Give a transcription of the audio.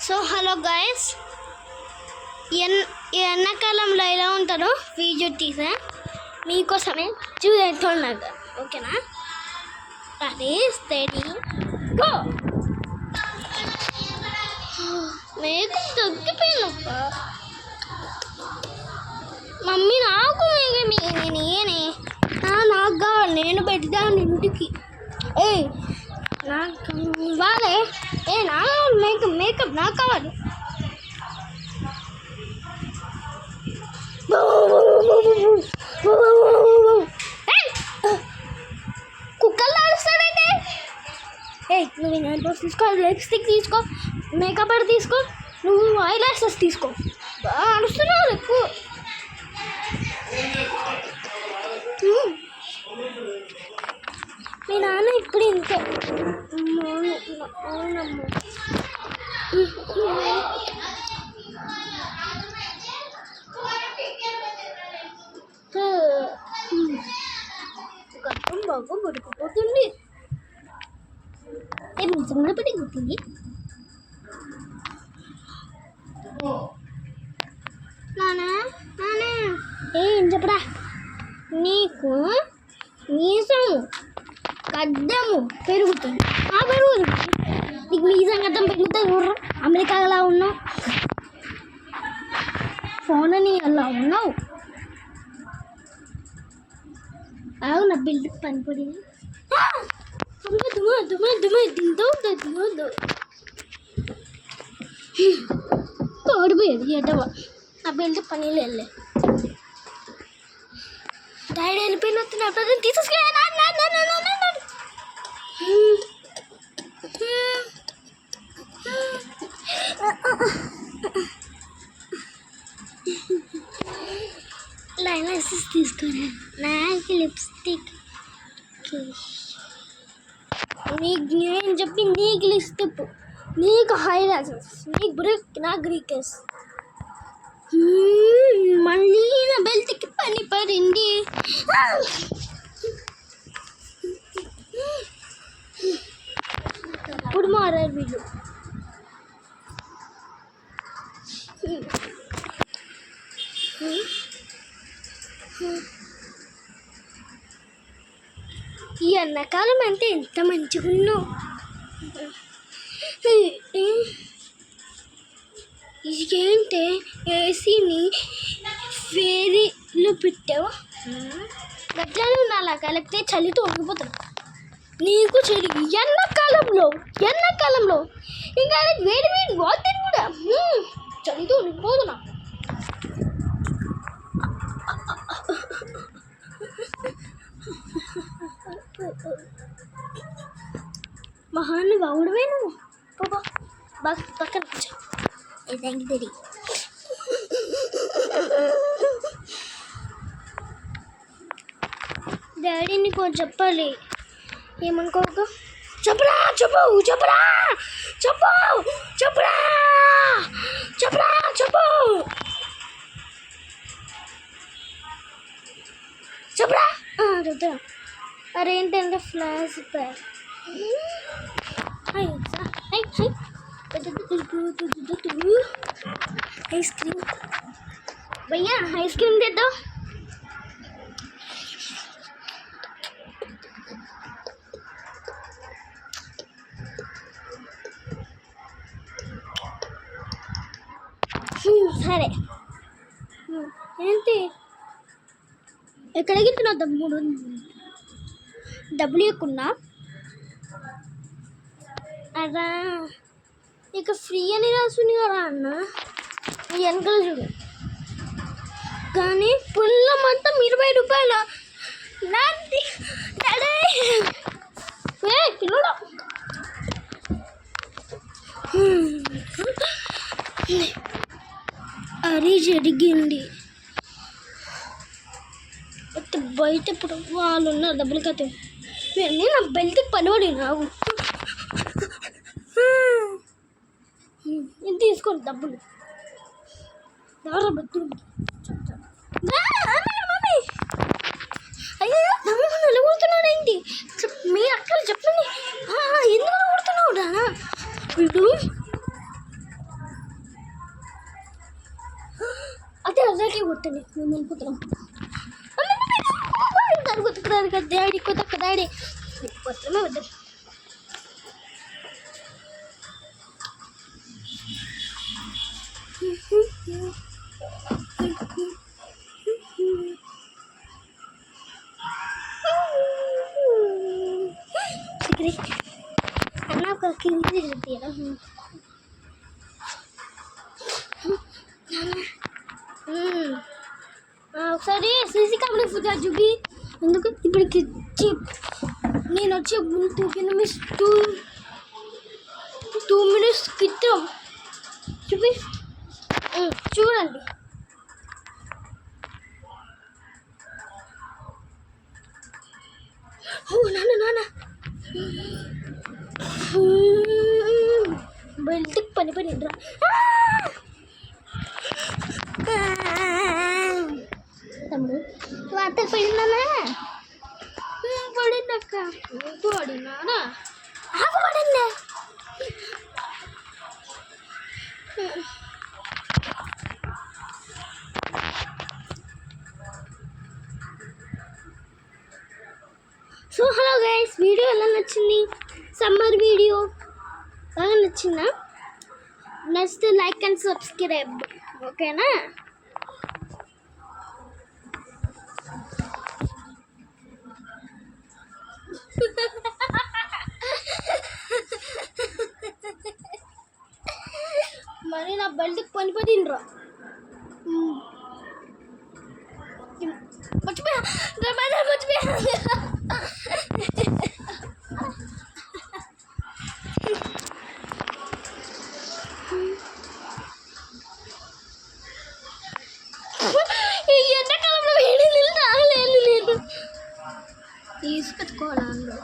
So hello guys, ఎండాకాలంలో ఎలా ఉంటారో వీడియో తీసా మీకోసమే చూస్తున్నాగా. ఓకేనా? Ready steady go. మీకు తగ్గిపోయినప్ప మమ్మీ నాకు నేనే నాకు కావాలి, నేను పెడతాను ఇంటికి. నాకు ఇవ్వాలి, నా మేకప్ నాకు కావాలి. కుక్కలు అరుస్తాడంటే నువ్వు నైట్ తీసుకో, లిప్స్టిక్ తీసుకో, మేకప్ అది తీసుకో, నువ్వు ఐ లాషెస్ తీసుకో. అరుస్తున్నావు ఎక్కువ. మీ నాన్న ఇప్పుడు ఇంతే. అవునమ్మ. గర్భం బాగా ఉడికిపోతుంది. నిజంగా పడిపోతుంది. నానా నానా ఏం చెప్పరా? నీకు మీసం గడ్డము పెరుగుతుంది. పెరుగుతుంది. నీకు మీసం గడ్డం పెరుగుతుంది. చూడరా, అమెరికాలో ఉన్నావు, ఫోన్ అని అలా ఉన్నావు. నా బిల్డ్ పని పడింది. ఓడిపోయేది ఎడవా. నా బిల్డ్ పని వెళ్ళే డాడీ వెళ్ళిపోయిన వస్తున్నా తీసుకెళ్ళి లైలాసెస్ తీసుకురా. నాకు లిప్స్టిక్ నీకు నేను చెప్పి నీకు లిప్స్టిక్, నీకు హైలాసెస్, నీకు బ్రిక్, నా గ్రీకెస్. మళ్ళీ నా బెల్ట్కి పని పడింది. ఇప్పుడు మారారు వీళ్ళు. ఈ ఎండాకాలం అంటే ఎంత మంచిగా ఉన్నావు. ఇదేంటే ఏసీని వేరేలో పెట్టావు. గట్లనే ఉండాలి, కలిపితే చలితో ఉడికిపోతాడు. నీకు చలి ఎండాకాలంలో ఇంకా వేడి వాటర్ కూడా చలితో ఉడికిపోతున్నా. మహానుభావుడివే నువ్వు. బాగా పక్కన థ్యాంక్ యూ. డాడీ నీకు చెప్పాలి, ఏమనుకోక. చెప్పరా చెప్పు చెప్పరా చెప్పు చెప్పరా చెప్పరా చెప్పు చెప్పరా చెప్తా. అరేంటంటే ఫ్లాష్ బ్యాక్ ఐస్ క్రీమ్ భయ్యా, ఐస్ క్రీమ్ తెద్దాం. సరే ఏంటి ఎక్కడికి వెళ్తున్నావు? డబ్బులు ఇవ్వకున్నా అదా ఇక ఫ్రీ అని రాసుంది కదా అన్న. వెనకాల చూడు. కానీ పుల్ల మొత్తం 20 రూపాయలు. పిల్లడు అరే జరిగింది. బయట ఇప్పుడు వాళ్ళు ఉన్నారు డబ్బులు కథ. నేను నా బెల్ట్కి పనిపడి నాకు ఇది తీసుకోండి డబ్బులు. ఎవరో బతులు మమ్మీ. అయ్యో నిలబడుతున్నాడు ఏంటి? మీ అక్కలు చెప్పండి, ఎందుకు నిలబడుతున్నావుడా? వీడు అదే అదే కొట్టండి మేము వెళ్ళిపోతున్నాం డాడీ కొత్త డాడీ పోతున్నామే వద్దు అన్న ఒక కింది తీయడం ఒకసారి సీసీ కెమెరా ఫుటేజ్ చూపి ఎందుకు ఇప్పటికి నేను వచ్చే 2 minutes క్రితం చూపి చూడండి నాన్న బెల్ట్కి పని రా తమ్ముడు వార్త పడిందన్నా పడిందక్క పడినానా పడిందా సో హలో గైస్ వీడియో ఎలా నచ్చింది సమ్మర్ వీడియో బాగా నచ్చిందా నచ్చితే లైక్ అండ్ సబ్స్క్రైబ్ ఓకేనా మరి నా బెల్ట్కి పనిపడిండ్రా మర్చిపోయా ఈ ఎండాకాలంలో వేడి నీళ్ళు తాగలేదు నేను తీసుకెత్తుకోవాలా అందులో